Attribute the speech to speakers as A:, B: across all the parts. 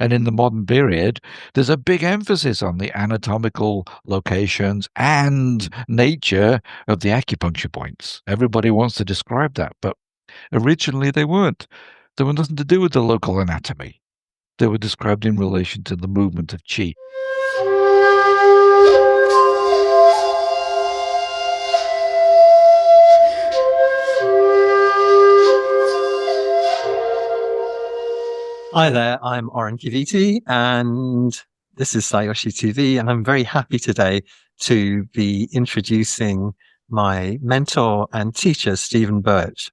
A: And in the modern period, there's a big emphasis on the anatomical locations and nature of the acupuncture points. Everybody wants to describe that, but originally they weren't. They were nothing to do with the local anatomy. They were described in relation to the movement of qi.
B: Hi there, I'm Oren Kiviti, and this is Sayoshi TV, and I'm very happy today to be introducing my mentor and teacher, Stephen Birch.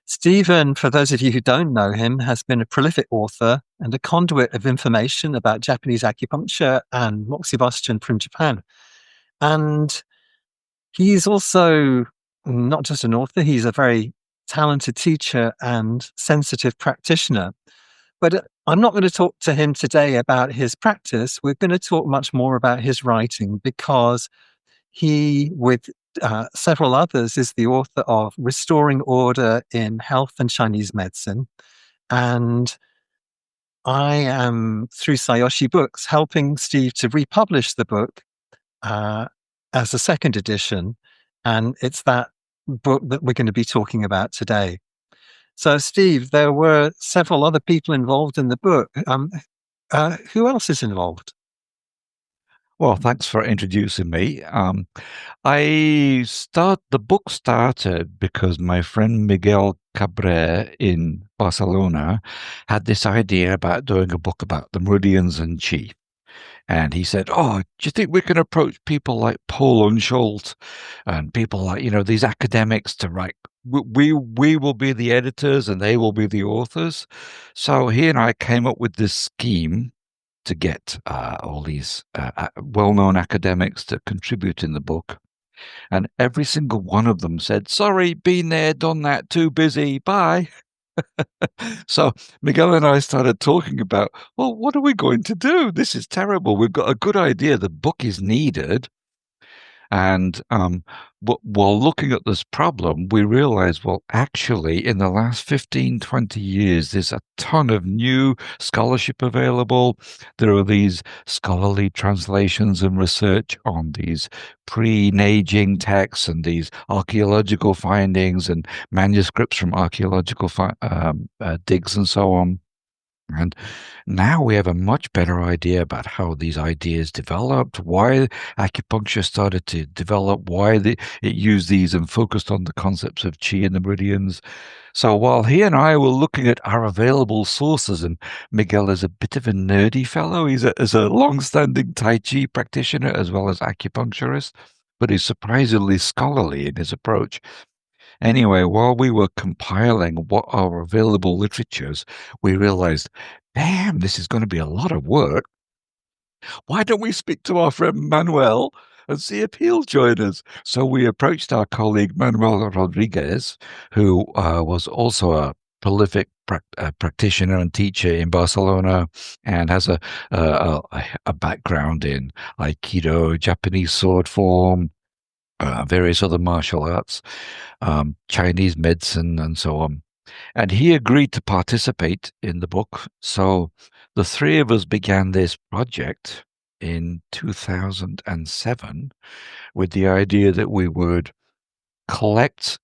B: Stephen, for those of you who don't know him, has been a prolific author and a conduit of information about Japanese acupuncture and moxibustion from Japan. And he's also not just an author, he's a very talented teacher and sensitive practitioner. But I'm not going to talk to him today about his practice. We're going to talk much more about his writing, because he, with several others, is the author of Restoring Order in Health and Chinese Medicine. And I am, through Sayoshi Books, helping Steve to republish the book as a second edition. And it's that book that we're going to be talking about today. So, Steve, there were several other people involved in the book. Who else is involved?
A: Well, thanks for introducing me. The book started because my friend Miguel Cabrera in Barcelona had this idea about doing a book about the meridians and chi. And he said, "Oh, do you think we can approach people like Paul Unscholt and people like, these academics to write? We will be the editors and they will be the authors." So he and I came up with this scheme to get all these well-known academics to contribute in the book. And every single one of them said, "Sorry, been there, done that, too busy, bye." So Miguel and I started talking about, well, what are we going to do? This is terrible. We've got a good idea. The book is needed. And while looking at this problem, we realized, well, actually, in the last 15, 20 years, there's a ton of new scholarship available. There are these scholarly translations and research on these pre-Neijing texts and these archaeological findings and manuscripts from archaeological digs and so on. And now we have a much better idea about how these ideas developed, why acupuncture started to develop, why it used these and focused on the concepts of qi and the meridians. So while he and I were looking at our available sources, and Miguel is a bit of a nerdy fellow, he's a long-standing Tai Chi practitioner as well as acupuncturist, but he's surprisingly scholarly in his approach. Anyway, while we were compiling what are available literatures, we realized, damn, this is going to be a lot of work. Why don't we speak to our friend Manuel and see if he'll join us? So we approached our colleague Manuel Rodriguez, who was also a prolific practitioner and teacher in Barcelona and has a background in Aikido, Japanese sword form, various other martial arts, Chinese medicine, and so on. And he agreed to participate in the book. So the three of us began this project in 2007 with the idea that we would collect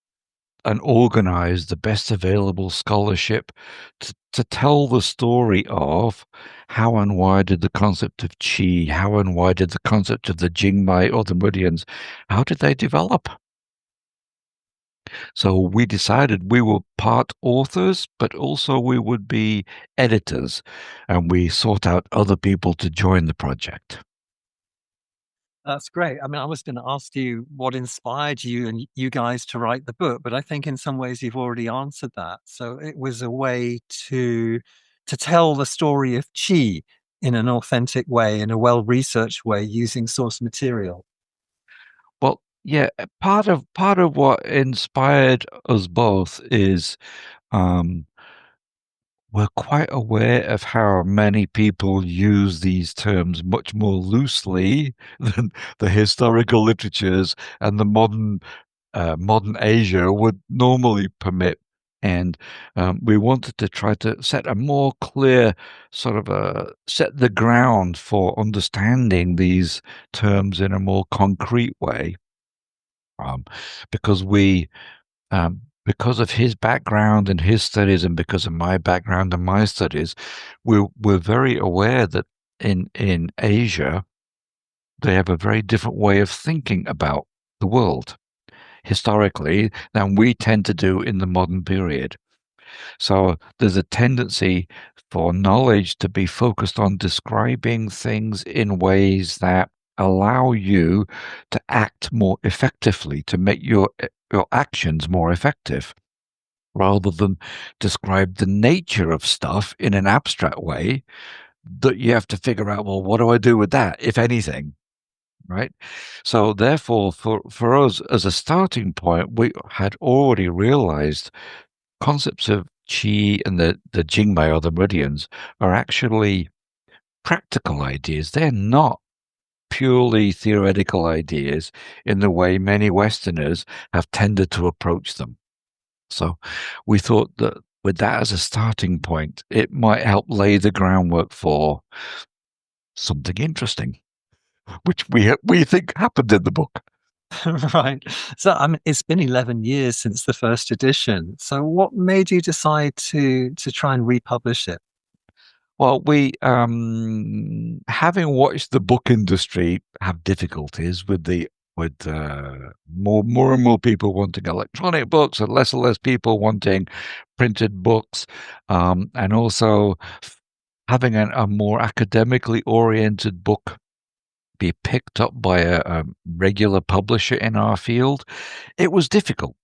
A: and organize the best available scholarship to tell the story of how and why did the concept of qi, how and why did the concept of the jingmai or the meridians, how did they develop? So we decided we were part authors, but also we would be editors, and we sought out other people to join the project.
B: That's great. I mean, I was going to ask you what inspired you and you guys to write the book, but I think in some ways you've already answered that. So it was a way to tell the story of qi in an authentic way, in a well-researched way, using source material.
A: Well, yeah, part of what inspired us both is we're quite aware of how many people use these terms much more loosely than the historical literatures and the modern Asia would normally permit. And we wanted to try to set a more clear sort of set the ground for understanding these terms in a more concrete way, um, because because of his background and his studies, and because of my background and my studies, we're very aware that in Asia they have a very different way of thinking about the world historically than we tend to do in the modern period. So there's a tendency for knowledge to be focused on describing things in ways that allow you to act more effectively, to make your actions more effective, rather than describe the nature of stuff in an abstract way that you have to figure out, well, what do I do with that, if anything? Right. So therefore, for us as a starting point, we had already realized concepts of qi and the jingmei, or the meridians, are actually practical ideas. They're not purely theoretical ideas in the way many Westerners have tended to approach them. So we thought that with that as a starting point, it might help lay the groundwork for something interesting, which we think happened in the book.
B: Right. So, I mean, it's been 11 years since the first edition. So what made you decide to try and republish it?
A: Well, we, having watched the book industry have difficulties with more and more people wanting electronic books, and less people wanting printed books, and also having a more academically oriented book be picked up by a regular publisher in our field, it was difficult.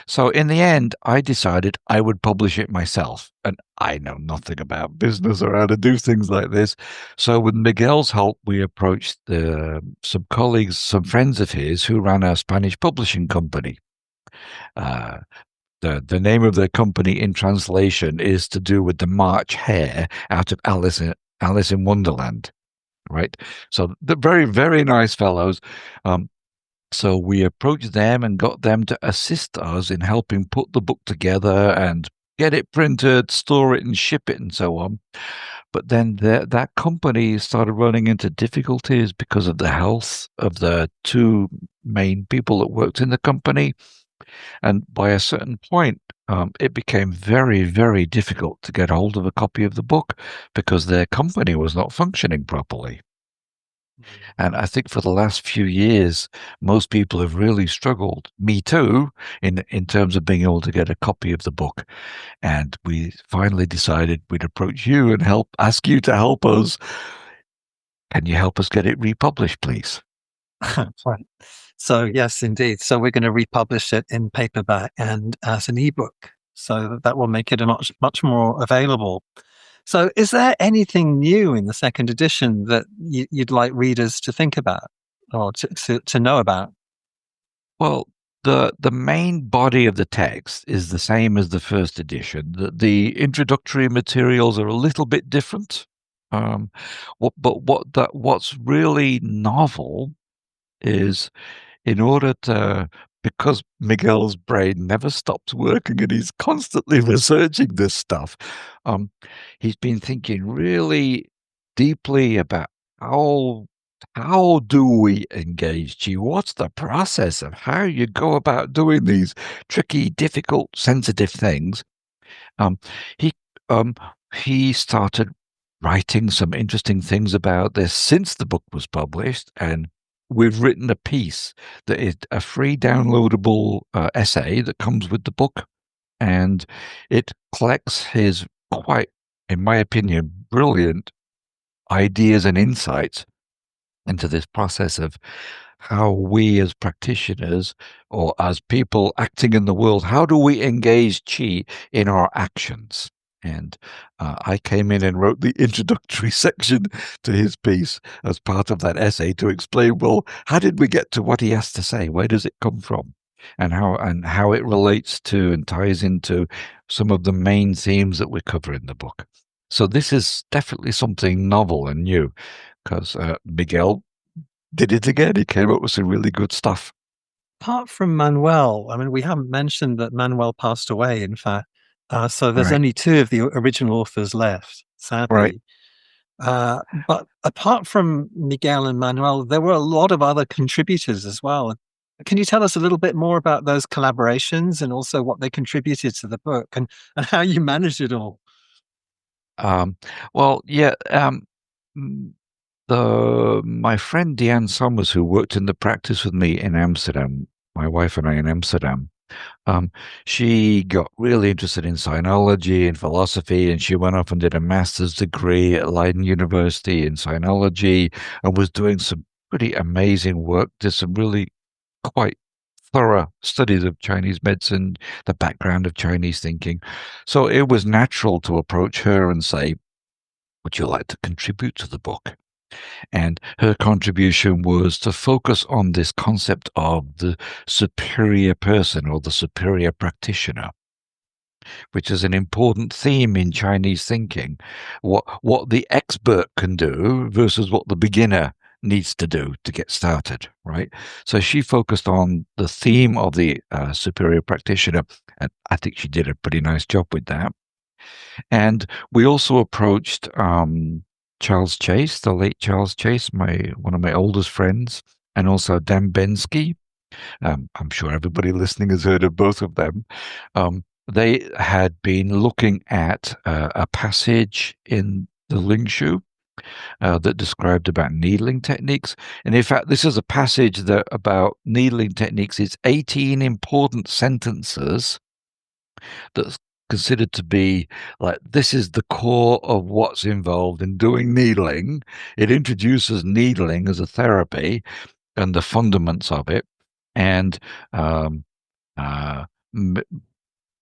A: So in the end, I decided I would publish it myself. And I know nothing about business or how to do things like this. So with Miguel's help, we approached some colleagues, some friends of his who ran a Spanish publishing company. Uh, the name of the company in translation is to do with the March Hare out of Alice in Wonderland. Right. So the very, very nice fellows. Um, so we approached them and got them to assist us in helping put the book together and get it printed, store it, and ship it, and so on. But then that company started running into difficulties because of the health of the two main people that worked in the company. And by a certain point, it became very, very difficult to get hold of a copy of the book because their company was not functioning properly. And I think for the last few years, most people have really struggled, me too, in terms of being able to get a copy of the book. And we finally decided we'd approach you and ask you to help us. Can you help us get it republished, please?
B: Right. So yes, indeed. So we're going to republish it in paperback and as an ebook. So that will make it a much more available. So is there anything new in the second edition that you'd like readers to think about or to know about?
A: Well, the main body of the text is the same as the first edition. The introductory materials are a little bit different. Um, what's really novel is, in order to, because Miguel's brain never stops working and he's constantly researching this stuff, um, he's been thinking really deeply about how how do we engage you? What's the process of how you go about doing these tricky, difficult, sensitive things? Um, he um, he started writing some interesting things about this since the book was published, and we've written a piece that is a free downloadable essay that comes with the book, and it collects his quite, in my opinion, brilliant ideas and insights into this process of how we as practitioners, or as people acting in the world, how do we engage chi in our actions? And I came in and wrote the introductory section to his piece as part of that essay to explain, well, how did we get to what he has to say? Where does it come from? And how it relates to and ties into some of the main themes that we cover in the book. So this is definitely something novel and new, because Miguel did it again. He came up with some really good stuff.
B: Apart from Manuel, I mean, we haven't mentioned that Manuel passed away, in fact. So there's
A: Right.
B: only two of the original authors left,
A: Right.
B: sadly. But apart from Miguel and Manuel, there were a lot of other contributors as well. Can you tell us a little bit more about those collaborations and also what they contributed to the book and how you managed it all?
A: Um, well, yeah. Mm, the my friend Deanne Summers, who worked in the practice with me in Amsterdam, my wife and I in Amsterdam, um, she got really interested in sinology and philosophy, and she went off and did a master's degree at Leiden University in sinology, and was doing some pretty amazing work. Did some really quite thorough studies of Chinese medicine, the background of Chinese thinking. So it was natural to approach her and say, "Would you like to contribute to the book?" And her contribution was to focus on this concept of the superior person or the superior practitioner, which is an important theme in Chinese thinking. What the expert can do versus what the beginner needs to do to get started, right? So she focused on the theme of the superior practitioner, and I think she did a pretty nice job with that. And we also approached Charles Chase, the late Charles Chase, my one of my oldest friends, and also Dan Bensky. I'm sure everybody listening has heard of both of them. They had been looking at a passage in the Ling Shu that described about needling techniques. And in fact, this is a passage that about needling techniques. It's 18 important sentences that's considered to be like this is the core of what's involved in doing needling. It introduces needling as a therapy and the fundaments of it. And um, uh,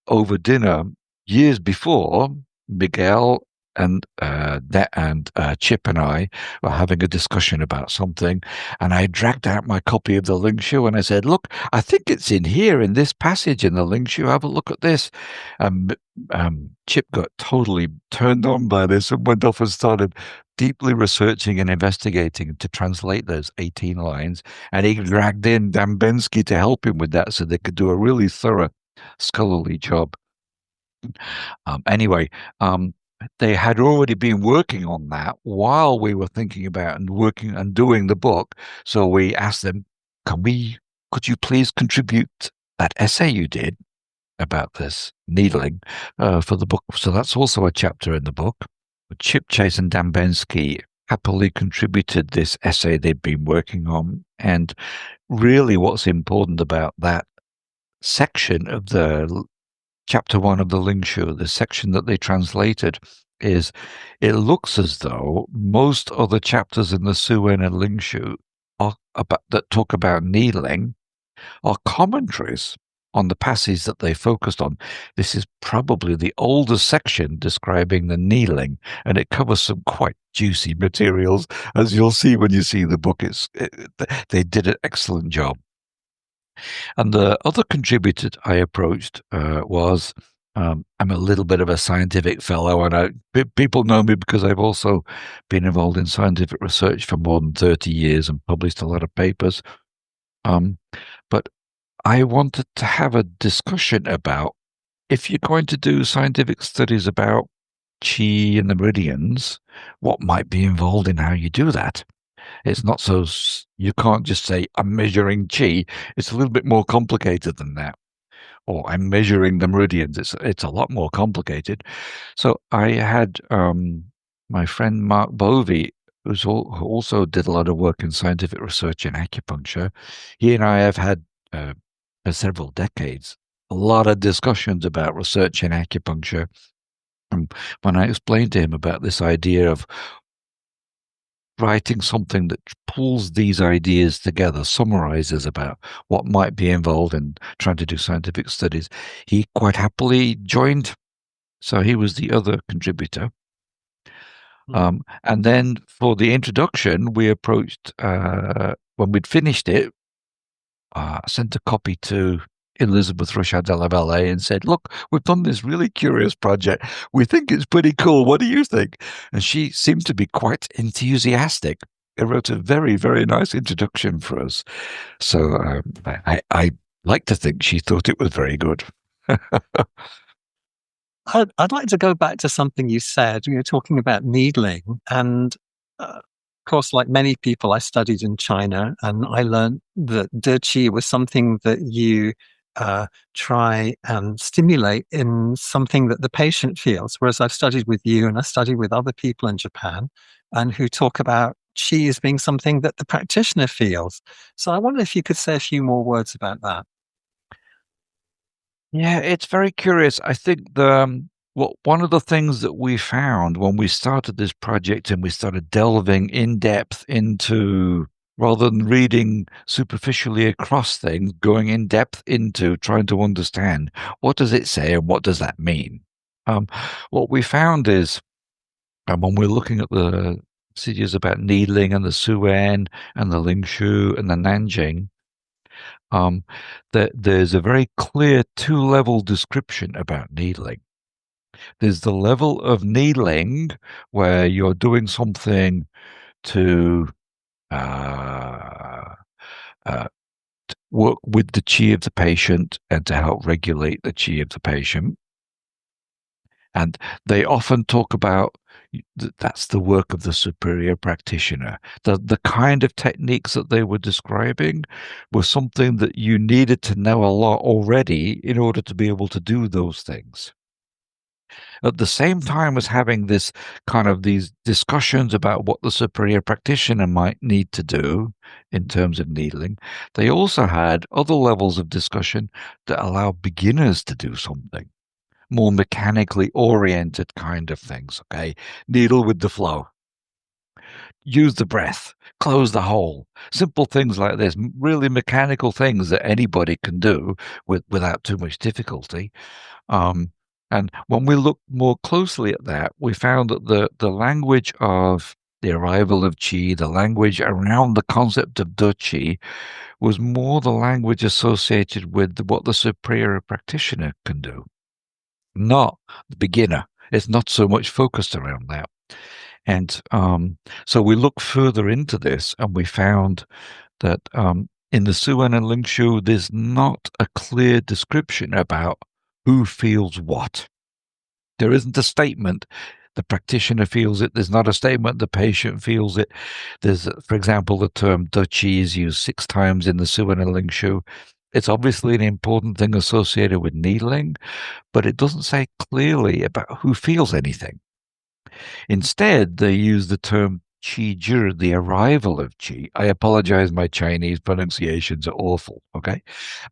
A: over dinner years before, Miguel and Chip and I were having a discussion about something, and I dragged out my copy of the Ling Shu and I said, "Look, I think it's in here in this passage in the Ling Shu. Have a look at this." Um, Chip got totally turned on by this and went off and started deeply researching and investigating to translate those 18 lines. And he dragged in Dan Bensky to help him with that so they could do a really thorough scholarly job. Anyway, um, they had already been working on that while we were thinking about and working and doing the book. So we asked them, could you please contribute that essay you did about this needling for the book? So that's also a chapter in the book. Chip Chase and Dan Bensky happily contributed this essay they'd been working on. And really what's important about that section of the chapter one of the Ling Shu, the section that they translated, is it looks as though most other chapters in the Suen and Ling Shu that talk about needling are commentaries on the passage that they focused on. This is probably the oldest section describing the kneeling, and it covers some quite juicy materials, as you'll see when you see the book. They did an excellent job. And the other contributor I approached was I'm a little bit of a scientific fellow, and people know me because I've also been involved in scientific research for more than 30 years and published a lot of papers. Um, but I wanted to have a discussion about if you're going to do scientific studies about chi and the meridians, what might be involved in how you do that. It's not so, you can't just say, I'm measuring chi. It's a little bit more complicated than that. Or I'm measuring the meridians. It's a lot more complicated. So I had my friend Mark Bovey, who also did a lot of work in scientific research in acupuncture. He and I have had, for several decades, a lot of discussions about research in acupuncture. And when I explained to him about this idea of writing something that pulls these ideas together, summarizes about what might be involved in trying to do scientific studies, he quite happily joined. So he was the other contributor. And then for the introduction, we approached, when we'd finished it, sent a copy to Elizabeth Rochard de la Vallée and said, "Look, we've done this really curious project. We think it's pretty cool. What do you think?" And she seemed to be quite enthusiastic. It wrote a very, very nice introduction for us. So I like to think she thought it was very good.
B: I'd like to go back to something you said. You were talking about needling, and of course, like many people, I studied in China, and I learned that De Qi was something that you uh, try and stimulate in something that the patient feels. Whereas I've studied with you, and I studied with other people in Japan, and who talk about Qi as being something that the practitioner feels. So I wonder if you could say a few more words about that.
A: Yeah, it's very curious. I think one of the things that we found when we started this project and we started delving in depth into, rather than reading superficially across things, going in depth into trying to understand what does it say and what does that mean. Um, what we found is, when we're looking at the procedures about needling and the Suen and the Ling Shu and the Nanjing, um, that there's a very clear two-level description about needling. There's the level of needling where you're doing something to uh, uh, work with the chi of the patient and to help regulate the chi of the patient. And they often talk about that's the work of the superior practitioner. The kind of techniques that they were describing were something that you needed to know a lot already in order to be able to do those things. At the same time as having this kind of these discussions about what the superior practitioner might need to do in terms of needling, they also had other levels of discussion that allow beginners to do something more mechanically oriented kind of things. Okay, needle with the flow, use the breath, close the hole. Simple things like this, really mechanical things that anybody can do without too much difficulty. Um, and when we look more closely at that, we found that the language of the arrival of qi, the language around the concept of de qi, was more the language associated with what the superior practitioner can do, not the beginner. It's not so much focused around that. And so we looked further into this and we found that in the Suen and Ling Shu, there's not a clear description about who feels what. There isn't a statement. The practitioner feels it. There's not a statement. The patient feels it. There's, for example, the term De Qi is used 6 times in the Suen and Ling Shu. It's obviously an important thing associated with needling, but it doesn't say clearly about who feels anything. Instead, they use the term qi zhi, the arrival of qi. I apologize, my Chinese pronunciations are awful, okay?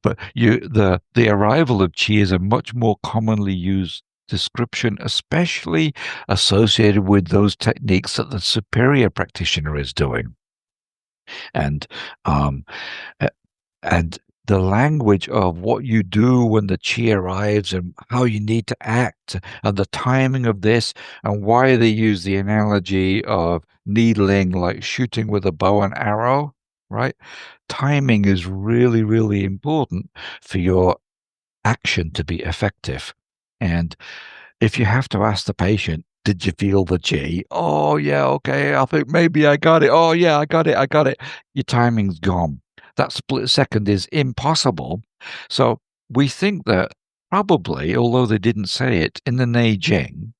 A: But the arrival of qi is a much more commonly used description, especially associated with those techniques that the superior practitioner is doing. And um, and the language of what you do when the chi arrives and how you need to act and the timing of this and why they use the analogy of needling like shooting with a bow and arrow, right? Timing is really, really important for your action to be effective. And if you have to ask the patient, did you feel the G? Oh, yeah, okay. I think maybe I got it. Oh, yeah, I got it. I got it. Your timing's gone. That split second is impossible. So we think that probably, although they didn't say it, in the Neijing,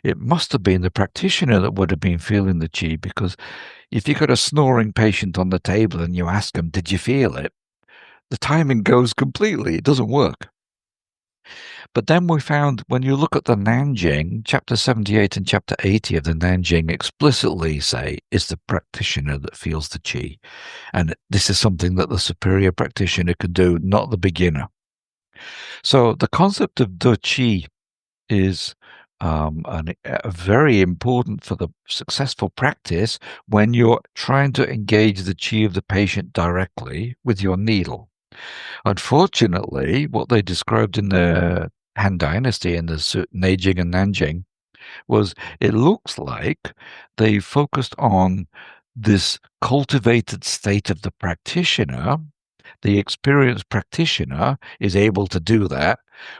A: it must have been the practitioner that would have been feeling the Qi because if you got a snoring patient on the table and you ask them, did you feel it? The timing goes completely. It doesn't work. But then we found when you look at the Nanjing, chapter 78 and chapter 80 of the Nanjing explicitly say it's the practitioner that feels the qi. And this is something that the superior practitioner could do, not the beginner. So the concept of de qi is very important for the successful practice when you're trying to engage the qi of the patient directly with your needle. Unfortunately, what they described in the Han Dynasty in the Neijing and Nanjing was it looks like they focused on this cultivated state of the practitioner. The experienced practitioner is able to do that,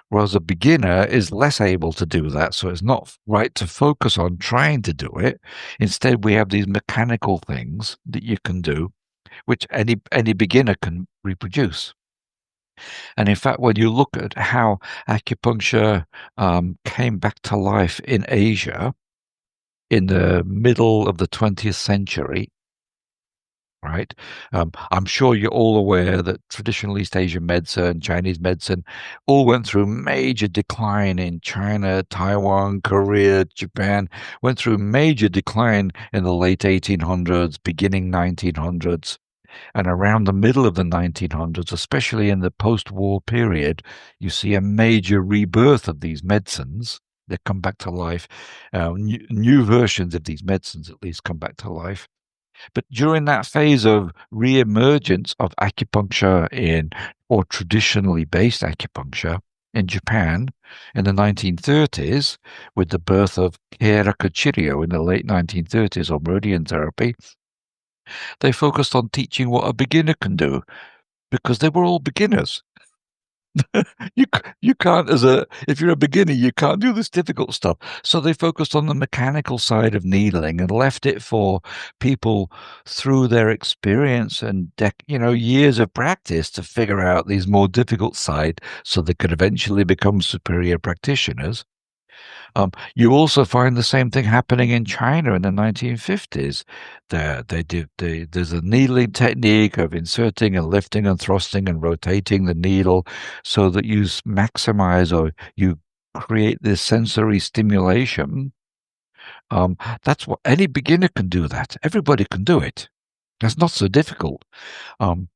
A: whereas a beginner is less able to do that. So it's not right to focus on trying to do it. Instead, we have these mechanical things that you can do, which any beginner can reproduce. And in fact, when you look at how acupuncture came back to life in Asia in the middle of the 20th century, right? I'm sure you're all aware that traditional East Asian medicine, Chinese medicine, all went through major decline in China, Taiwan, Korea, Japan, went through major decline in the late 1800s, beginning 1900s. And around the middle of the 1900s, especially in the post war period, you see a major rebirth of these medicines. They come back to life. New versions of these medicines, at least, come back to life. But during that phase of re-emergence of acupuncture or traditionally based acupuncture in Japan in the 1930s, with the birth of Keiraku Chiryo in the late 1930s, or meridian therapy, they focused on teaching what a beginner can do because they were all beginners. You can't if you're a beginner, you can't do this difficult stuff. So they focused on the mechanical side of needling and left it for people through their experience and years of practice to figure out these more difficult side, so they could eventually become superior practitioners. You also find the same thing happening in China in the 1950s. There's a needling technique of inserting and lifting and thrusting and rotating the needle so that you maximize, or you create this sensory stimulation. That's what any beginner can do. That everybody can do it. That's not so difficult. Um,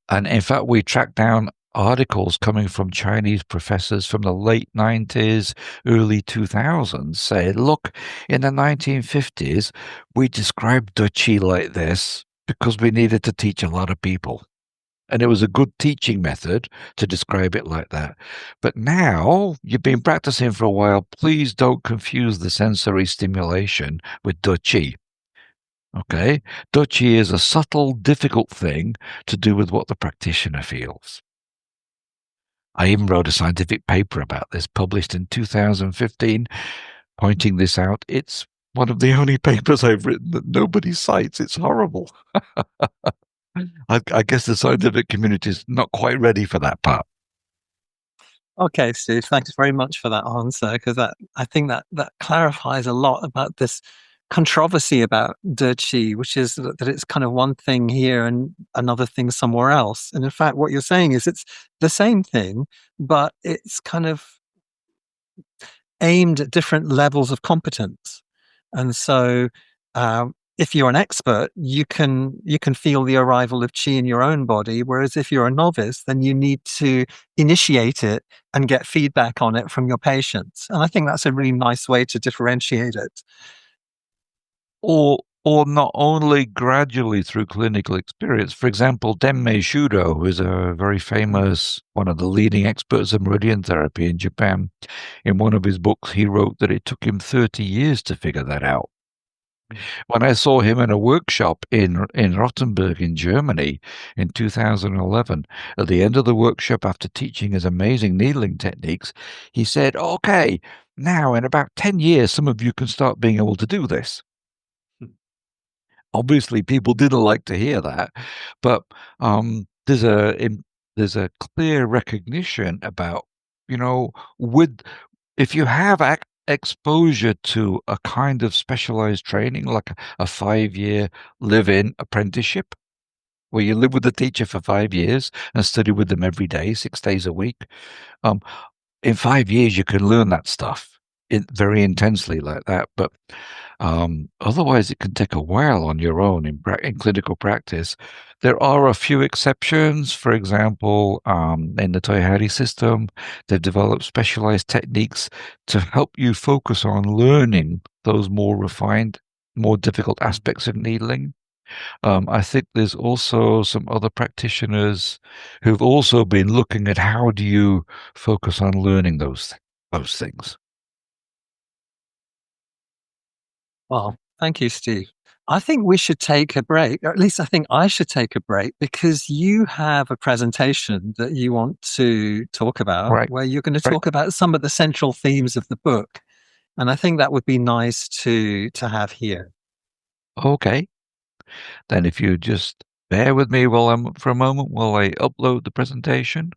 A: and in fact, we tracked down articles coming from Chinese professors from the late 90s, early 2000s, saying, look, in the 1950s, we described Duchi like this because we needed to teach a lot of people. And it was a good teaching method to describe it like that. But now you've been practicing for a while. Please don't confuse the sensory stimulation with Duchi. Okay? Duchi is a subtle, difficult thing to do with what the practitioner feels. I even wrote a scientific paper about this, published in 2015, pointing this out. It's one of the only papers I've written that nobody cites. It's horrible. I guess the scientific community is not quite ready for that part.
B: Okay, Steve, thanks very much for that answer, because I think that clarifies a lot about this controversy about Qi, which is that it's kind of one thing here and another thing somewhere else. And in fact, what you're saying is it's the same thing, but it's kind of aimed at different levels of competence. And so, if you're an expert, you can feel the arrival of qi in your own body. Whereas if you're a novice, then you need to initiate it and get feedback on it from your patients. And I think that's a really nice way to differentiate it.
A: Or not only gradually through clinical experience. For example, Denmei Shudo, who is a very famous, one of the leading experts in meridian therapy in Japan, in one of his books, he wrote that it took him 30 years to figure that out. When I saw him in a workshop in Rottenburg in Germany in 2011, at the end of the workshop, after teaching his amazing needling techniques, he said, okay, now in about 10 years, some of you can start being able to do this. Obviously, people didn't like to hear that, but there's a clear recognition about, with if you have exposure to a kind of specialized training, like a 5-year live-in apprenticeship, where you live with the teacher for 5 years and study with them every day, 6 days a week. In 5 years, you can learn that stuff very intensely like that, but otherwise, it can take a while on your own in clinical practice. There are a few exceptions. For example, in the Toihari system, they've developed specialized techniques to help you focus on learning those more refined, more difficult aspects of needling. I think there's also some other practitioners who've also been looking at how do you focus on learning those things.
B: Well, thank you, Steve. I think we should take a break, or at least I think I should take a break, because you have a presentation that you want to talk about,
A: Right.
B: where you're going to
A: Right.
B: talk about some of the central themes of the book. And I think that would be nice to have here.
A: Okay. Then if you just bear with me for a moment while I upload the presentation.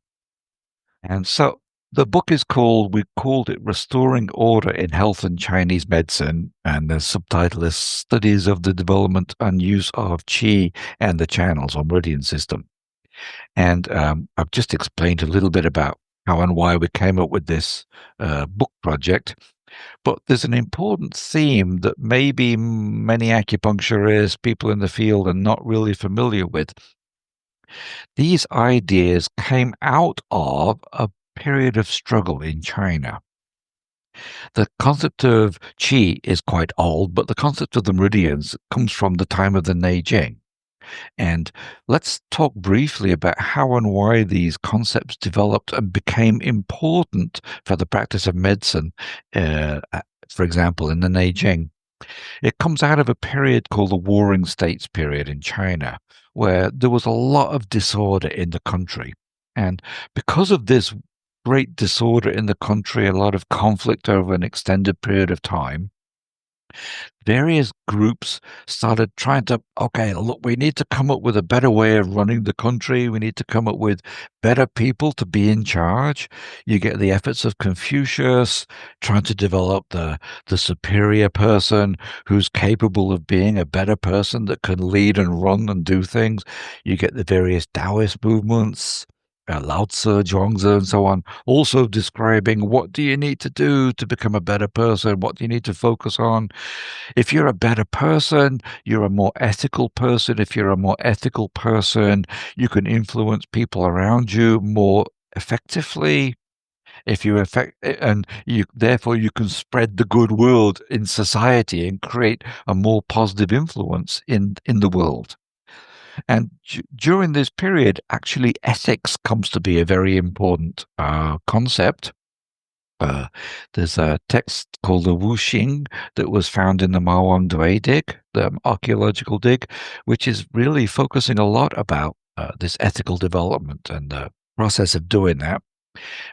A: And so the book we called it Restoring Order in Health and Chinese Medicine. And the subtitle is Studies of the Development and Use of Qi and the Channels or Meridian System. And I've just explained a little bit about how and why we came up with this book project. But there's an important theme that maybe many acupuncturists, people in the field, are not really familiar with. These ideas came out of a period of struggle in China. The concept of qi is quite old, but the concept of the meridians comes from the time of the Neijing. And let's talk briefly about how and why these concepts developed and became important for the practice of medicine, for example, in the Neijing. It comes out of a period called the Warring States period in China, where there was a lot of disorder in the country. And because of this great disorder in the country, a lot of conflict over an extended period of time, various groups started trying to, okay, look, we need to come up with a better way of running the country. We need to come up with better people to be in charge. You get the efforts of Confucius trying to develop the superior person who's capable of being a better person that can lead and run and do things. You get the various Taoist movements. Lao Tzu, Zhuangzi, and so on, also describing what do you need to do to become a better person? What do you need to focus on? If you're a better person, you're a more ethical person. If you're a more ethical person, you can influence people around you more effectively. If you therefore you can spread the good word in society and create a more positive influence in the world. And during this period, actually, ethics comes to be a very important concept. There's a text called the Wuxing that was found in the Mawangdui dig, the archaeological dig, which is really focusing a lot about this ethical development and the process of doing that.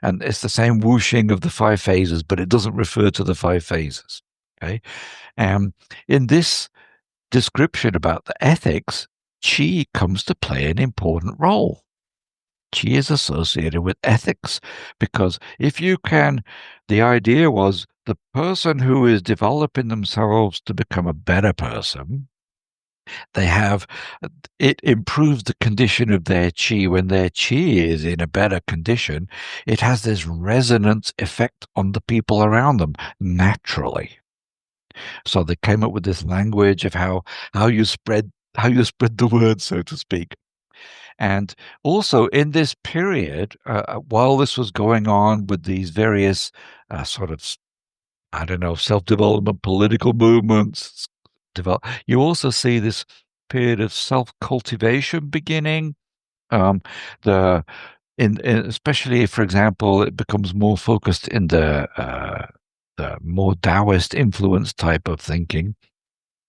A: And it's the same Wuxing of the five phases, but it doesn't refer to the five phases. Okay, in this description about the ethics, qi comes to play an important role. Qi is associated with ethics because the idea was the person who is developing themselves to become a better person, it improves the condition of their qi. When their qi is in a better condition, it has this resonance effect on the people around them naturally. So they came up with this language of how you spread the word, so to speak. And also in this period, while this was going on with these various sort of, I don't know, self-development, political movements, you also see this period of self-cultivation beginning. Um, the especially, for example, it becomes more focused in the more Taoist influence type of thinking.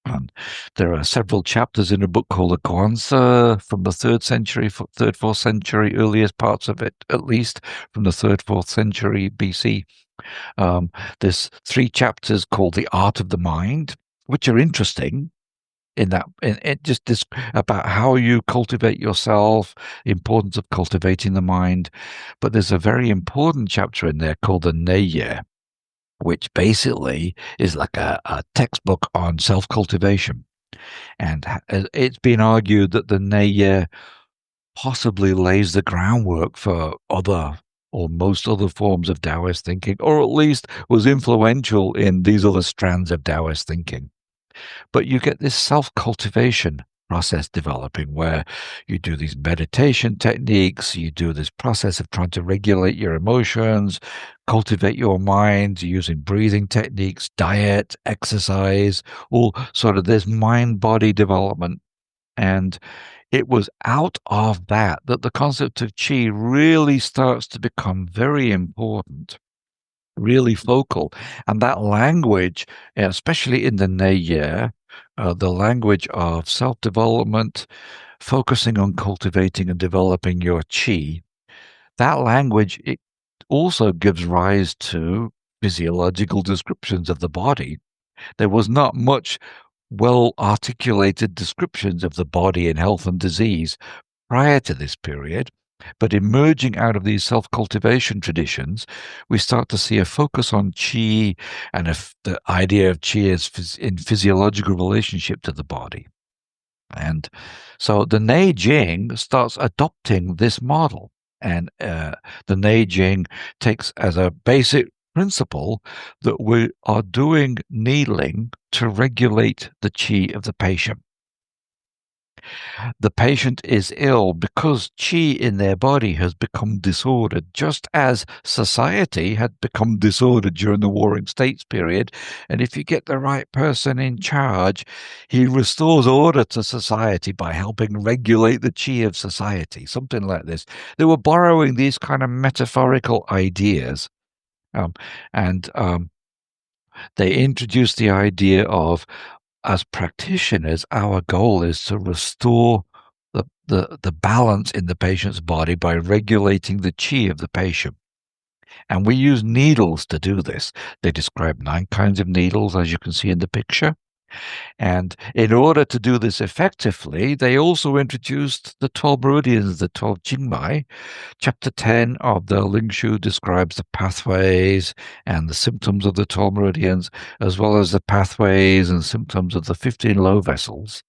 A: And there are several chapters in a book called the Guanzi from the 4th century, earliest parts of it, at least from the 3rd, 4th century BC. There's 3 chapters called The Art of the Mind, which are interesting just this about how you cultivate yourself, the importance of cultivating the mind. But there's a very important chapter in there called the Neye, which basically is like a textbook on self-cultivation. And it's been argued that the Neye possibly lays the groundwork for other or most other forms of Taoist thinking, or at least was influential in these other strands of Taoist thinking. But you get this self-cultivation process developing where you do these meditation techniques, you do this process of trying to regulate your emotions, cultivate your mind using breathing techniques, diet, exercise, all sort of this mind-body development. And it was out of that the concept of qi really starts to become very important, really focal. And that language, especially in the Neye, the language of self-development, focusing on cultivating and developing your qi, that language, it also gives rise to physiological descriptions of the body. There was not much well articulated descriptions of the body in health and disease prior to this period. But emerging out of these self cultivation traditions, we start to see a focus on qi and the idea of qi as in physiological relationship to the body. And so the Neijing starts adopting this model. And the Neijing takes as a basic principle that we are doing needling to regulate the qi of the patient. The patient is ill because qi in their body has become disordered, just as society had become disordered during the Warring States period. And if you get the right person in charge, he restores order to society by helping regulate the qi of society, something like this. They were borrowing these kind of metaphorical ideas. Um, and they introduced the idea of, as practitioners, our goal is to restore the balance in the patient's body by regulating the qi of the patient. And we use needles to do this. They describe 9 kinds of needles, as you can see in the picture. And in order to do this effectively, they also introduced the 12 meridians, the 12 Jingmai. Chapter 10 of the Ling Shu describes the pathways and the symptoms of the 12 meridians, as well as the pathways and symptoms of the 15 low vessels.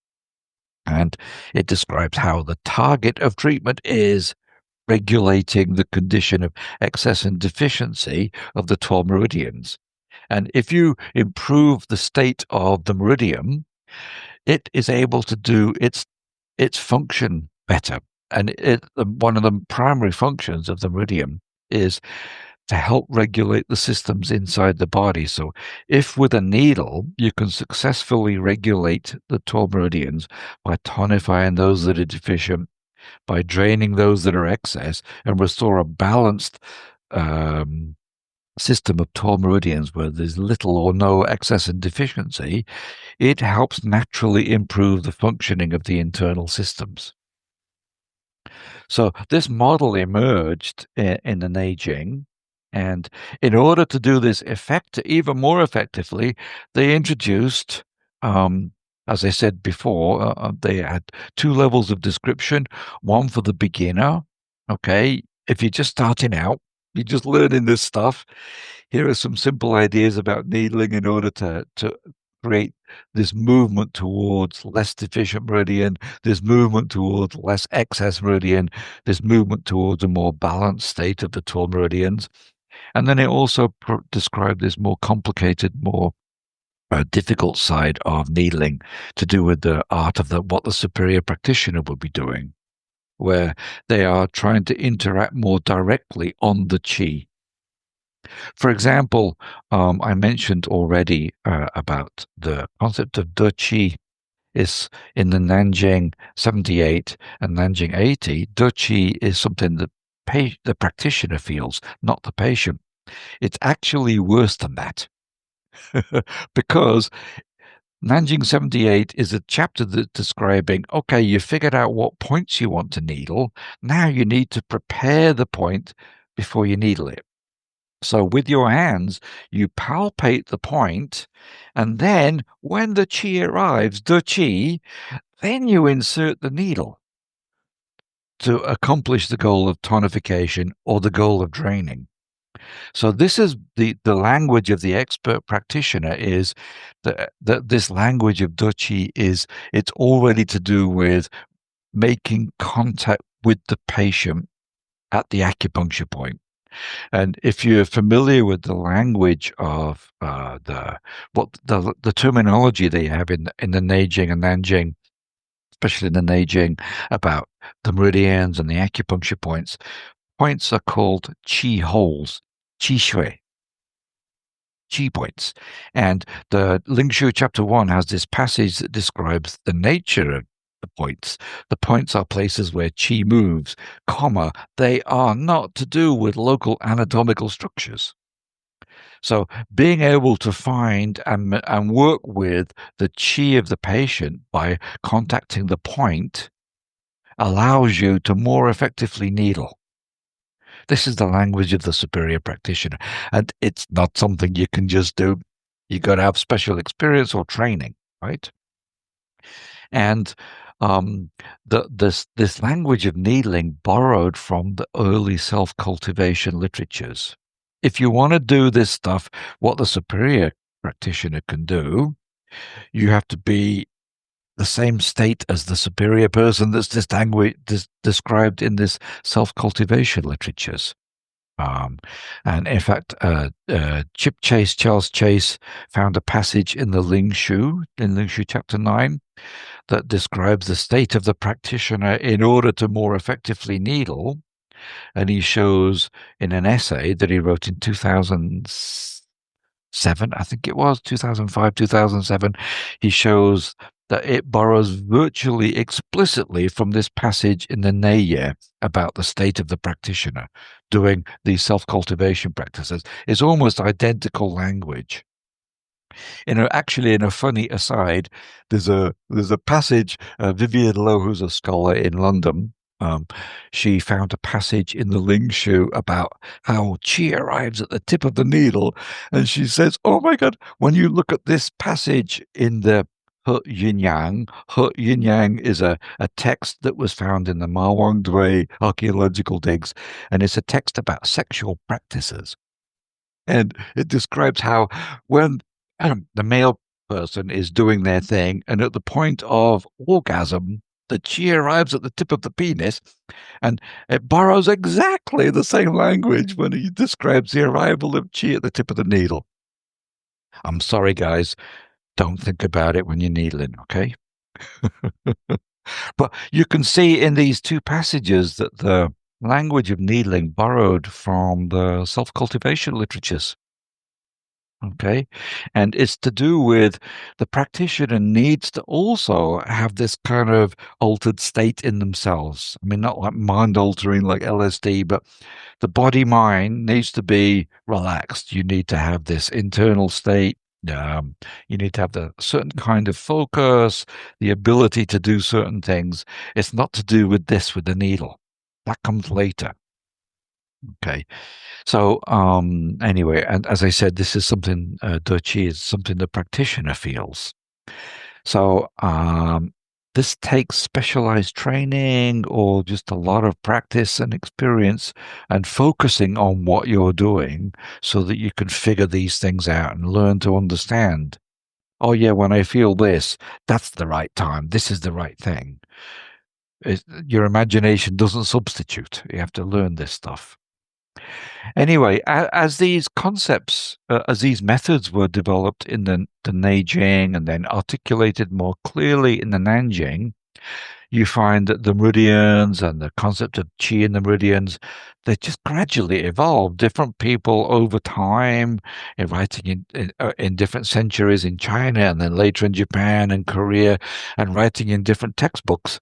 A: And it describes how the target of treatment is regulating the condition of excess and deficiency of the 12 meridians. And if you improve the state of the meridian, it is able to do its function better. And one of the primary functions of the meridian is to help regulate the systems inside the body. So if with a needle you can successfully regulate the 12 meridians by tonifying those that are deficient, by draining those that are excess, and restore a balanced system of 12 meridians where there's little or no excess and deficiency, it helps naturally improve the functioning of the internal systems. So this model emerged in the Neijing, and in order to do this even more effectively, they introduced, as I said before, they had 2 levels of description. One for the beginner. Okay, if you're just starting out, you're just learning this stuff. Here are some simple ideas about needling in order to create this movement towards less deficient meridian, this movement towards less excess meridian, this movement towards a more balanced state of the 12 meridians. And then it also described this more complicated, more difficult side of needling to do with the art of what the superior practitioner would be doing, where they are trying to interact more directly on the qi. For example, I mentioned already about the concept of De Qi is in the Nanjing 78 and Nanjing 80. De Qi is something that the practitioner feels, not the patient. It's actually worse than that. Because Nanjing 78 is a chapter that's describing, okay, you figured out what points you want to needle. Now you need to prepare the point before you needle it. So with your hands, you palpate the point, and then when the qi arrives, the qi, then you insert the needle to accomplish the goal of tonification or the goal of draining. So this is the language of the expert practitioner, is that this language of De Qi it's already to do with making contact with the patient at the acupuncture point. And if you're familiar with the language of the terminology they have in the Neijing and Nanjing, especially in the Neijing, about the meridians and the acupuncture points are called qi holes, qi shui, qi points. And the Ling Shu chapter 1 has this passage that describes the nature of the points. The points are places where qi moves, comma, they are not to do with local anatomical structures. So being able to find and work with the qi of the patient by contacting the point allows you to more effectively needle. This is the language of the superior practitioner, and it's not something you can just do. You got to have special experience or training, right? And um, this language of needling borrowed from the early self-cultivation literatures. If you want to do this stuff, what the superior practitioner can do, you have to be the same state as the superior person that's described in this self-cultivation literatures. Um, and in fact, Charles Chase, found a passage in the in Ling Shu chapter 9, that describes the state of the practitioner in order to more effectively needle. And he shows in an essay that he wrote in 2007, I think it was 2005, 2007, he shows that it borrows virtually explicitly from this passage in the Neye about the state of the practitioner doing these self-cultivation practices. It's almost identical language. Actually, in a funny aside, there's a passage. Vivian Lowe, who's a scholar in London, um, she found a passage in the Ling Shu about how qi arrives at the tip of the needle, and she says, "Oh my God! When you look at this passage in the He Yin Yang is a text that was found in the Ma Wang Dui archaeological digs, and it's a text about sexual practices." And it describes how when the male person is doing their thing, and at the point of orgasm, the chi arrives at the tip of the penis, and it borrows exactly the same language when he describes the arrival of chi at the tip of the needle. I'm sorry, guys. Don't think about it when you're needling, okay? But you can see in these two passages that the language of needling borrowed from the self-cultivation literatures. Okay. And it's to do with the practitioner needs to also have this kind of altered state in themselves. I mean, not like mind altering like LSD, but the body mind needs to be relaxed. You need to have this internal state. You need to have the certain kind of focus, the ability to do certain things. It's not to do with this, with the needle. That comes later. Okay. So, anyway, and as I said, this is something, Dochi is something the practitioner feels. So, this takes specialized training or just a lot of practice and experience and focusing on what you're doing so that you can figure these things out and learn to understand. Oh, yeah, when I feel this, that's the right time. This is the right thing. Your imagination doesn't substitute. You have to learn this stuff. Anyway, as these concepts, as these methods were developed in the Neijing and then articulated more clearly in the Nanjing, you find that the meridians and the concept of qi in the meridians, they just gradually evolved. Different people over time, writing in different centuries in China and then later in Japan and Korea, and writing in different textbooks,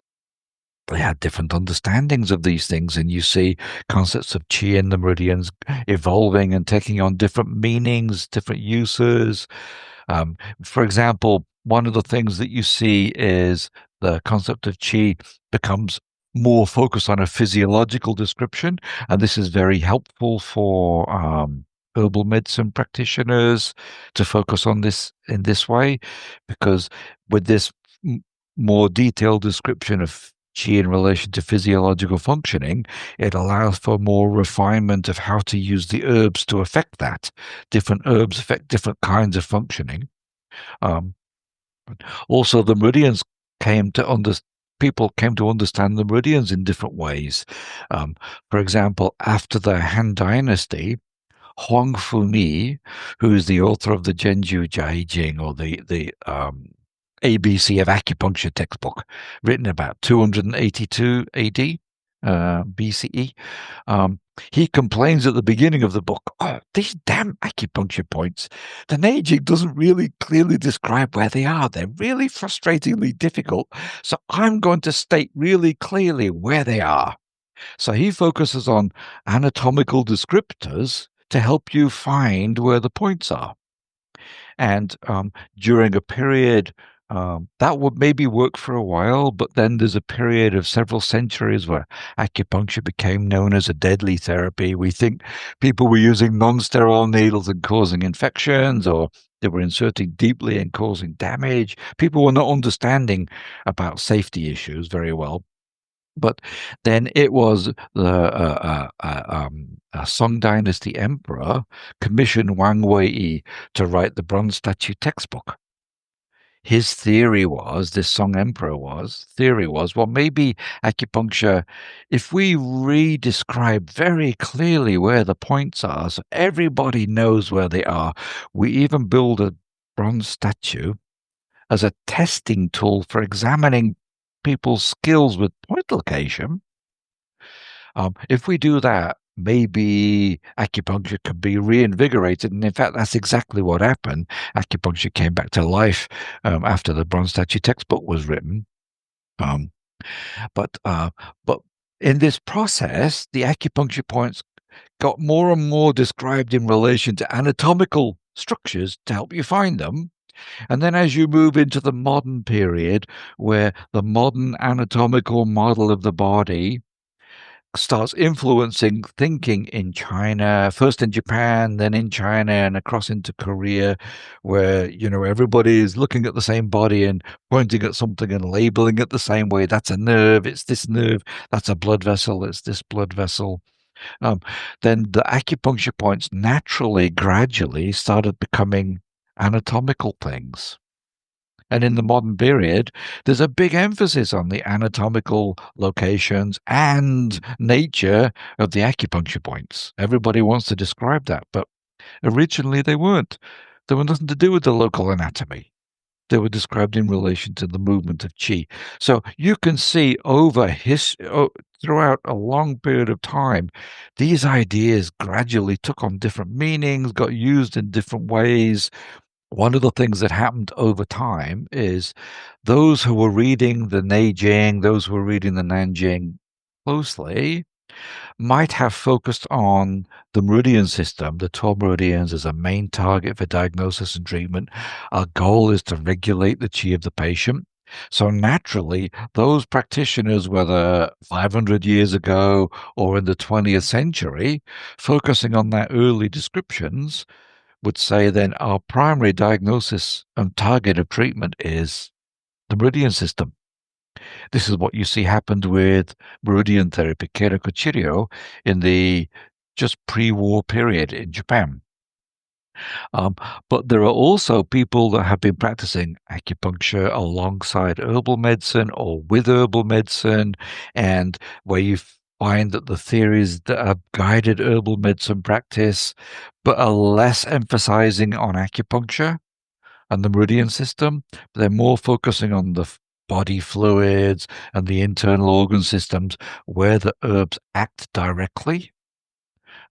A: they had different understandings of these things, and you see concepts of qi and the meridians evolving and taking on different meanings, different uses. For example, one of the things that you see is the concept of qi becomes more focused on a physiological description, and this is very helpful for herbal medicine practitioners to focus on this in this way, because with this more detailed description of qi in relation to physiological functioning, it allows for more refinement of how to use the herbs to affect that. Different herbs affect different kinds of functioning. Um, Also, the meridians came to understand. People came to understand the meridians in different ways. For example, after the Han Dynasty, Huang Fumi, who is the author of the Zhenju Jiaijing, or the ABC of acupuncture textbook, written about 282 AD, BCE. He complains at the beginning of the book, "Oh, these damn acupuncture points. The Neijing doesn't really clearly describe where they are. They're really frustratingly difficult. So I'm going to state really clearly where they are." So he focuses on anatomical descriptors to help you find where the points are. And during a period That would maybe work for a while, but then there's a period of several centuries where acupuncture became known as a deadly therapy. We think people were using non-sterile needles and causing infections, or they were inserting deeply and causing damage. People were not understanding about safety issues very well. But then it was a Song Dynasty emperor commissioned Wang Wei to write the Bronze Statue textbook. His theory was, this Song Emperor theory was, well, maybe acupuncture, if we re-describe very clearly where the points are, so everybody knows where they are, we even build a bronze statue as a testing tool for examining people's skills with point location. If we do that, maybe acupuncture could be reinvigorated. And in fact, that's exactly what happened. Acupuncture came back to life after the Bronze Statue textbook was written. Um, but in this process, the acupuncture points got more and more described in relation to anatomical structures to help you find them. And then as you move into the modern period, where the modern anatomical model of the body starts influencing thinking in China, first in Japan, then in China, and across into Korea, where, everybody is looking at the same body and pointing at something and labeling it the same way. That's a nerve, it's this nerve, that's a blood vessel, it's this blood vessel. Um, then the acupuncture points naturally, gradually started becoming anatomical things. And in the modern period, there's a big emphasis on the anatomical locations and nature of the acupuncture points. Everybody wants to describe that, but originally they weren't. They were nothing to do with the local anatomy. They were described in relation to the movement of qi. So you can see throughout a long period of time, these ideas gradually took on different meanings, got used in different ways. One of the things that happened over time is those who were reading the Neijing, those who were reading the Nanjing closely, might have focused on the meridian system, the 12 meridians, as a main target for diagnosis and treatment. Our goal is to regulate the qi of the patient. So naturally, those practitioners, whether 500 years ago or in the 20th century, focusing on their early descriptions, would say then our primary diagnosis and target of treatment is the meridian system. This is what you see happened with meridian therapy, Kerokochiryo, in the just pre-war period in Japan. Um, but there are also people that have been practicing acupuncture alongside herbal medicine or with herbal medicine, and where you find that the theories that have guided herbal medicine practice, but are less emphasizing on acupuncture and the meridian system. They're more focusing on the body fluids and the internal organ systems where the herbs act directly.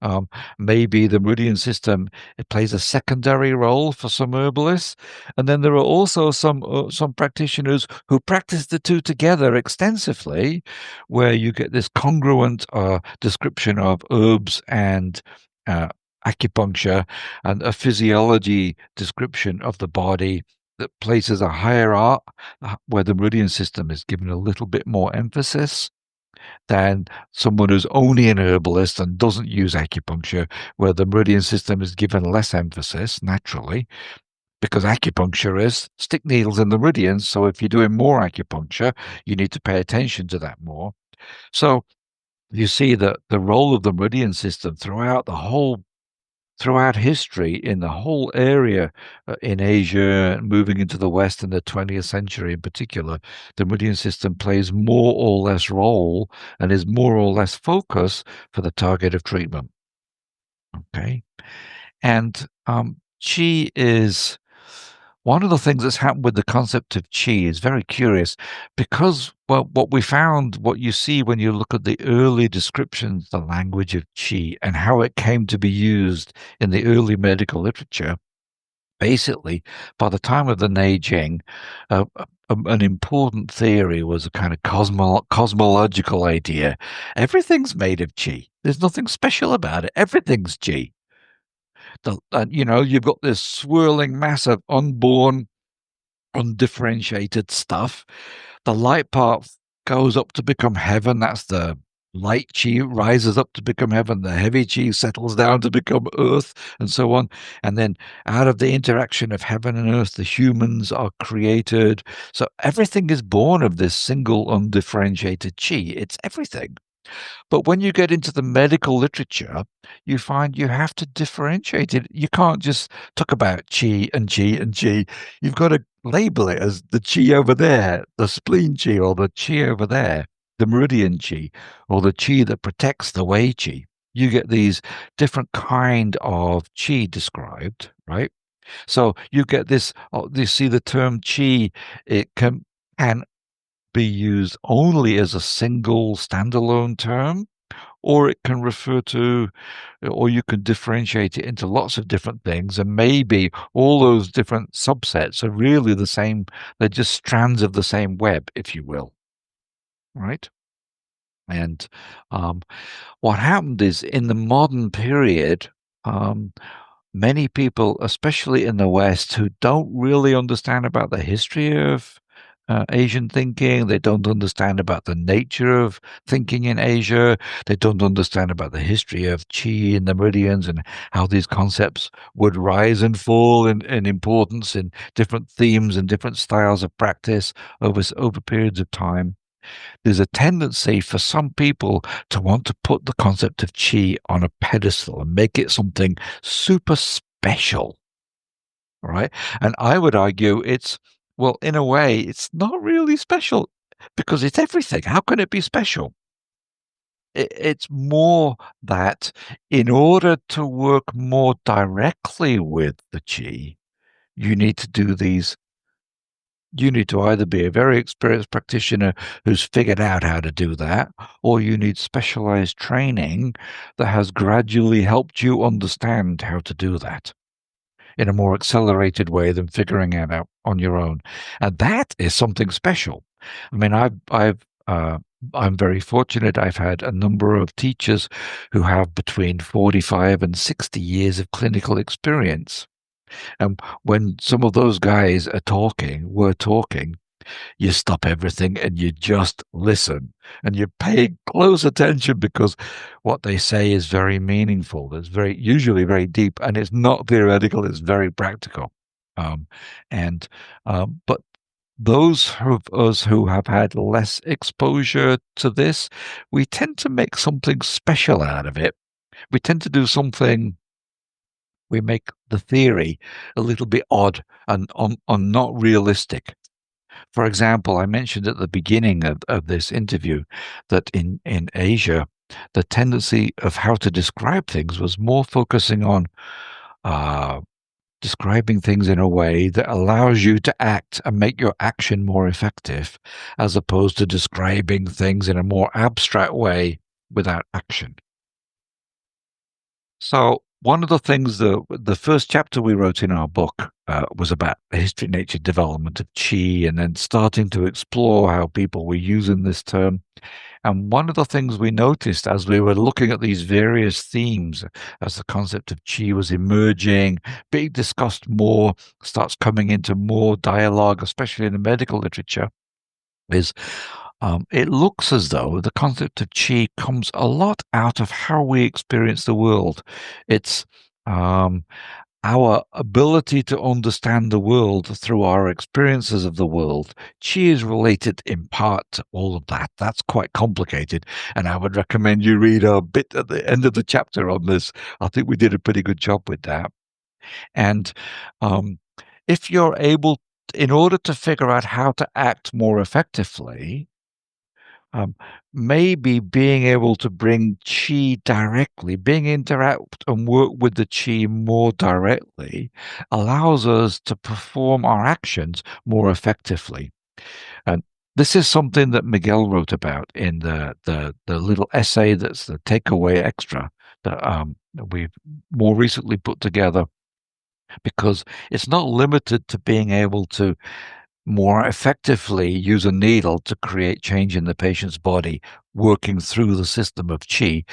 A: Um, Maybe the meridian system, it plays a secondary role for some herbalists, and then there are also some practitioners who practice the two together extensively, where you get this congruent description of herbs and uh, acupuncture, and a physiology description of the body that places a higher art where the meridian system is given a little bit more emphasis than someone who's only an herbalist and doesn't use acupuncture, where the meridian system is given less emphasis naturally, because acupuncturists stick needles in the meridians. So if you're doing more acupuncture, you need to pay attention to that more. So you see that the role of the meridian system throughout history in the whole area in Asia, moving into the West in the 20th century in particular, the meridian system plays more or less role and is more or less focus for the target of treatment. Okay. And qi is one of the things that's happened with the concept of qi is very curious because, well, what you see when you look at the early descriptions, the language of qi and how it came to be used in the early medical literature, basically, by the time of the Neijing, an important theory was a kind of cosmological idea. Everything's made of qi. There's nothing special about it. Everything's qi. You've got this swirling mass of unborn undifferentiated stuff. The light part goes up to become heaven. That's the light chi rises up to become heaven. The heavy chi settles down to become earth, and so on. And then out of the interaction of heaven and earth, the humans are created. So everything is born of this single undifferentiated chi. It's everything. But when you get into the medical literature, you find you have to differentiate it. You can't just talk about chi and chi and chi. You've got to label it as the chi over there, the spleen chi, or the chi over there, the meridian chi, or the chi that protects the wei chi. You get these different kind of chi described, right? So you get this. You see the term chi. It can be used only as a single standalone term, or it can refer to, or you can differentiate it into lots of different things, and maybe all those different subsets are really the same. They're just strands of the same web, if you will, right? And um, what happened is in the modern period, um, many people, especially in the West, who don't really understand about the history of Asian thinking, they don't understand about the nature of thinking in Asia, they don't understand about the history of Qi and the meridians and how these concepts would rise and fall in importance in different themes and different styles of practice over periods of time. There's a tendency for some people to want to put the concept of chi on a pedestal and make it something super special, right? And I would argue well, in a way, it's not really special because it's everything. How can it be special? It's more that in order to work more directly with the chi, you need to do these you need to either be a very experienced practitioner who's figured out how to do that, or you need specialized training that has gradually helped you understand how to do that in a more accelerated way than figuring it out on your own. And that is something special. I mean, I'm very fortunate. I've had a number of teachers who have between 45 and 60 years of clinical experience. And when some of those guys were talking, you stop everything and you just listen and you pay close attention because what they say is very meaningful. It's usually very deep, and it's not theoretical. It's very practical. Um, and but those of us who have had less exposure to this, we tend to make something special out of it. We tend to do something. We make the theory a little bit odd and not realistic. For example, I mentioned at the beginning of this interview that in Asia, the tendency of how to describe things was more focusing on uh, describing things in a way that allows you to act and make your action more effective, as opposed to describing things in a more abstract way without action. So one of the things, the first chapter we wrote in our book was about the history, nature, development of chi, and then starting to explore how people were using this term. And one of the things we noticed as we were looking at these various themes, as the concept of chi was emerging, being discussed more, starts coming into more dialogue, especially in the medical literature, is it looks as though the concept of chi comes a lot out of how we experience the world. It's our ability to understand the world through our experiences of the world. Chi is related in part to all of that. That's quite complicated, and I would recommend you read a bit at the end of the chapter on this. I think we did a pretty good job with that. And um, if you're able, in order to figure out how to act more effectively, um, maybe being able to bring chi directly, being interact and work with the chi more directly, allows us to perform our actions more effectively. And this is something that Miguel wrote about in the little essay that's the takeaway extra that we've more recently put together, because it's not limited to being able to more effectively use a needle to create change in the patient's body, working through the system of chi.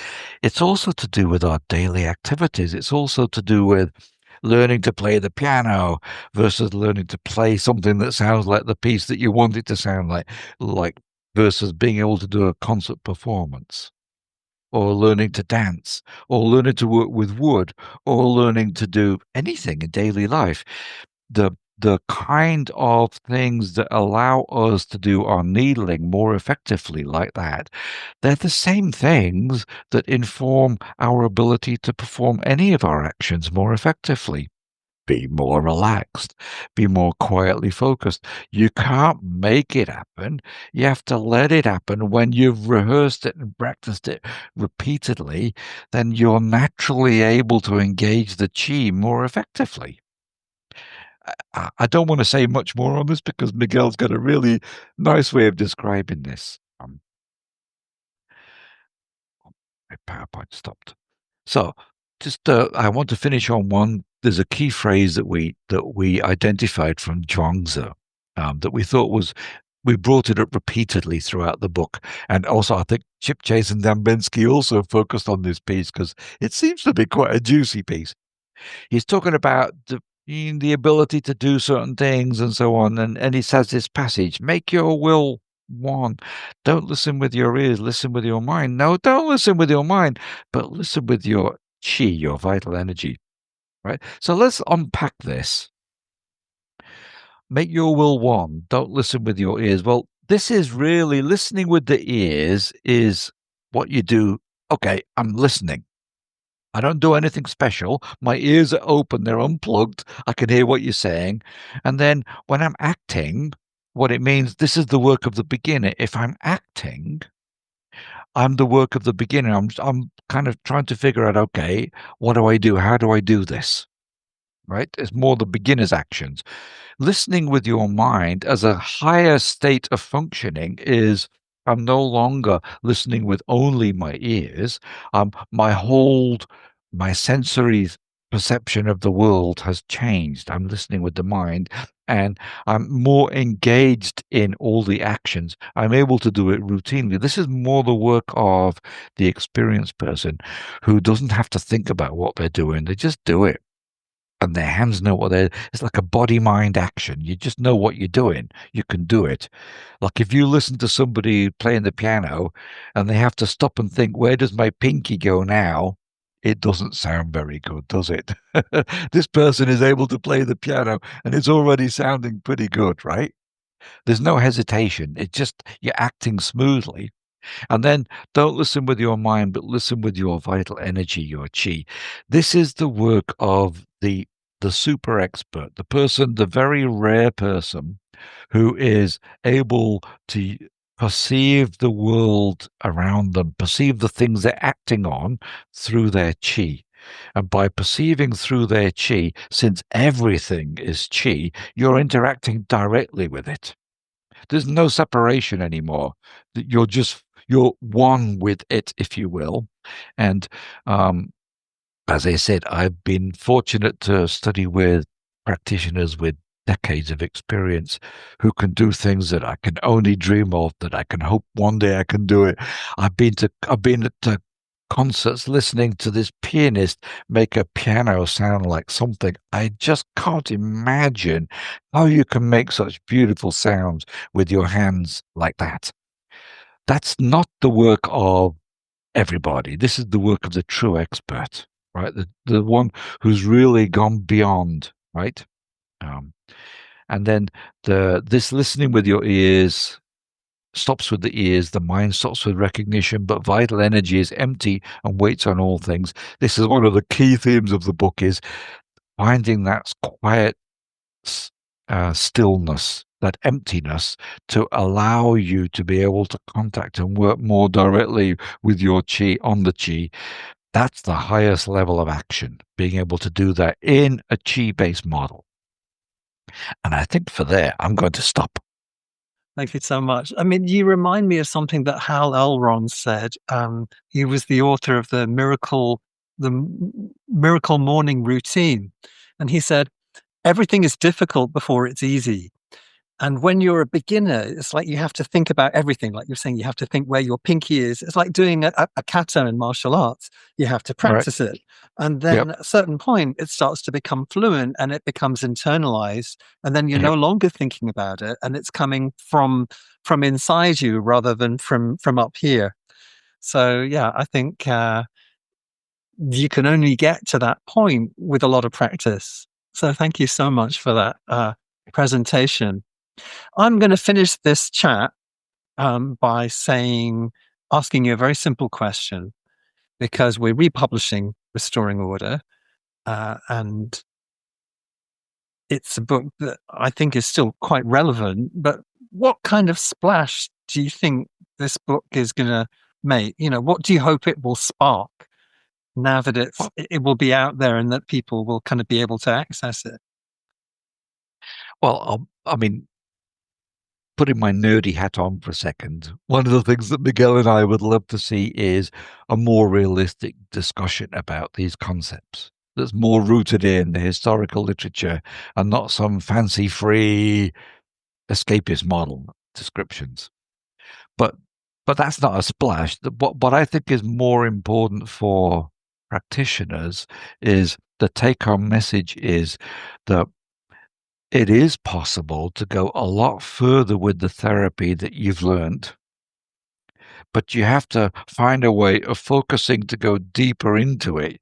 A: It's also to do with our daily activities. It's also to do with learning to play the piano versus learning to play something that sounds like the piece that you want it to sound like versus being able to do a concert performance, or learning to dance, or learning to work with wood, or learning to do anything in daily life. The kind of things that allow us to do our needling more effectively like that, they're the same things that inform our ability to perform any of our actions more effectively. Be more relaxed, be more quietly focused. You can't make it happen. You have to let it happen. When you've rehearsed it and practiced it repeatedly, then you're naturally able to engage the chi more effectively. I don't want to say much more on this because Miguel's got a really nice way of describing this. My PowerPoint stopped. So, just I want to finish on one. There's a key phrase that we identified from Zhuangzi, that we thought was, we brought it up repeatedly throughout the book, and also I think Chip Chase and Dan Bensky also focused on this piece because it seems to be quite a juicy piece. He's talking about the ability to do certain things and so on, and he says this passage: "Make your will one. Don't listen with your ears, listen with your mind. No, don't listen with your mind, but listen with your chi, your vital energy." Right? So let's unpack this. Make your will one. Don't listen with your ears. Well, this is really listening with the ears is what you do. Okay, I'm listening. I don't do anything special. My ears are open, they're unplugged. I can hear what you're saying. And then when I'm acting, what it means, this is the work of the beginner. If I'm acting, I'm the work of the beginner. I'm kind of trying to figure out, okay, what do I do? How do I do this? Right? It's more the beginner's actions. Listening with your mind as a higher state of functioning is, I'm no longer listening with only my ears. My sensory perception of the world has changed. I'm listening with the mind, and I'm more engaged in all the actions. I'm able to do it routinely. This is more the work of the experienced person who doesn't have to think about what they're doing. They just do it, and their hands know what they're. It's like a body mind action. You just know what you're doing. You can do it. Like if you listen to somebody playing the piano and they have to stop and think, where does my pinky go now? It doesn't sound very good, does it? This person is able to play the piano and it's already sounding pretty good, right? There's no hesitation. It's just you're acting smoothly. And then don't listen with your mind, but listen with your vital energy, your chi. This is the work of the super expert, the person, the very rare person who is able to perceive the world around them, perceive the things they're acting on through their chi. And by perceiving through their chi, since everything is chi, you're interacting directly with it. There's no separation anymore. You're one with it, if you will. And as I said, I've been fortunate to study with practitioners with decades of experience who can do things that I can only dream of, that I can hope one day I can do it. I've been to concerts listening to this pianist make a piano sound like something. I just can't imagine how you can make such beautiful sounds with your hands like that. That's not the work of everybody. This is the work of the true expert, right? The one who's really gone beyond, right? Um, and then this listening with your ears stops with the ears, the mind stops with recognition, but vital energy is empty and waits on all things. This is one of the key themes of the book, is finding that quiet stillness, that emptiness, to allow you to be able to contact and work more directly with your chi, on the chi. That's the highest level of action, being able to do that in a chi-based model. And I think for there, I'm going to stop.
B: Thank you so much. I mean, you remind me of something that Hal Elrond said. He was the author of the Miracle Morning Routine. And he said, everything is difficult before it's easy. And when you're a beginner, it's like you have to think about everything. Like you're saying, you have to think where your pinky is. It's like doing a kata in martial arts. You have to
A: Right.
B: practice it. And
A: Yep.
B: then at a certain point, it starts to become fluent and it becomes internalized. And then you're no
A: Yep.
B: longer thinking about it. And it's coming from inside you rather than from up here. So, yeah, I think you can only get to that point with a lot of practice. So thank you so much for that presentation. I'm going to finish this chat by asking you a very simple question, because we're republishing Restoring Order, and it's a book that I think is still quite relevant. But what kind of splash do you think this book is going to make? What do you hope it will spark now that
A: Well,
B: it will be out there and that people will kind of be able to access it?
A: I mean, putting my nerdy hat on for a second, one of the things that Miguel and I would love to see is a more realistic discussion about these concepts that's more rooted in the historical literature and not some fancy free escapist model descriptions. But that's not a splash. What I think is more important for practitioners is the take home message is that it is possible to go a lot further with the therapy that you've learned, but you have to find a way of focusing to go deeper into it.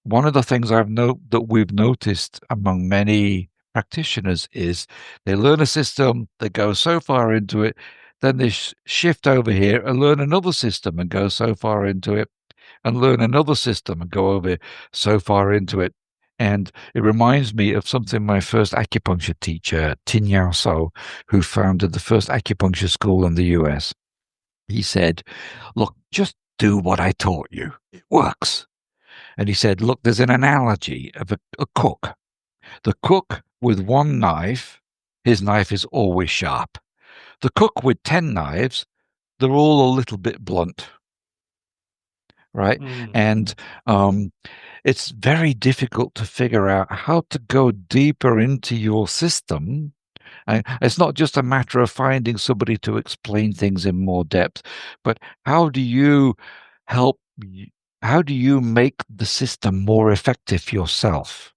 A: One of the things that we've noticed among many practitioners is they learn a system, they go so far into it, then they shift over here and learn another system and go so far into it, and learn another system and go over so far into it. And it reminds me of something my first acupuncture teacher, Tin Yao So, who founded the first acupuncture school in the US. He said, look, just do what I taught you. It works. And he said, look, there's an analogy of a cook. The cook with one knife, his knife is always sharp. The cook with 10 knives, they're all a little bit blunt, right?
B: Mm.
A: And it's very difficult to figure out how to go deeper into your system. And it's not just a matter of finding somebody to explain things in more depth, but how do you help? How do you make the system more effective yourself?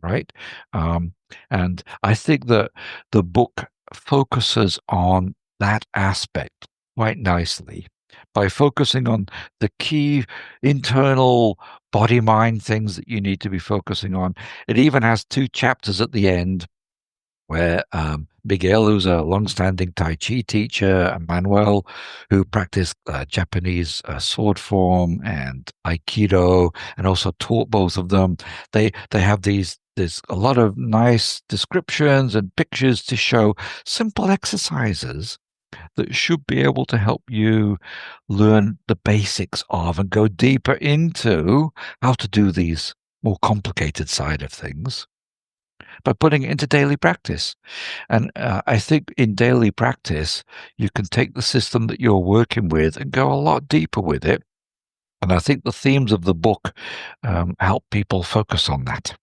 A: Right? Um, and I think that the book focuses on that aspect quite nicely by focusing on the key internal body mind things that you need to be focusing on. It even has two chapters at the end where Miguel, who's a long-standing Tai Chi teacher, and Manuel, who practiced Japanese sword form and Aikido, and also taught both of them, they have there's a lot of nice descriptions and pictures to show simple exercises that should be able to help you learn the basics of and go deeper into how to do these more complicated side of things by putting it into daily practice. And I think in daily practice, you can take the system that you're working with and go a lot deeper with it. And I think the themes of the book help people focus on that.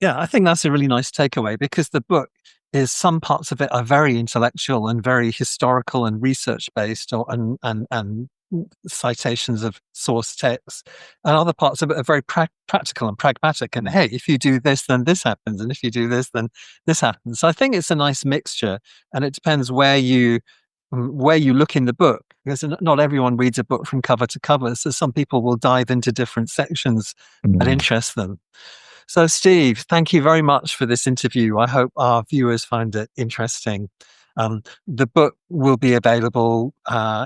B: Yeah, I think that's a really nice takeaway, because the book is, some parts of it are very intellectual and very historical and research based, and citations of source texts, and other parts of it are very practical and pragmatic. And hey, if you do this, then this happens, and if you do this, then this happens. So I think it's a nice mixture, and it depends where you look in the book, because not everyone reads a book from cover to cover. So some people will dive into different sections that
A: Mm.
B: interest them. So, Steve, thank you very much for this interview. I hope our viewers find it interesting. The book will be available.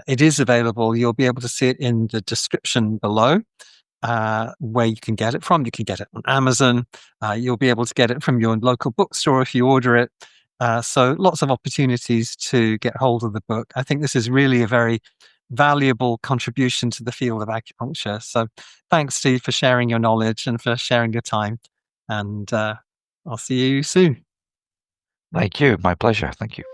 B: It is available. You'll be able to see it in the description below, where you can get it from. You can get it on Amazon. You'll be able to get it from your local bookstore if you order it. So lots of opportunities to get hold of the book. I think this is really a very valuable contribution to the field of acupuncture. So thanks, Steve, for sharing your knowledge and for sharing your time. And I'll see you soon.
A: Thank you. My pleasure. Thank you.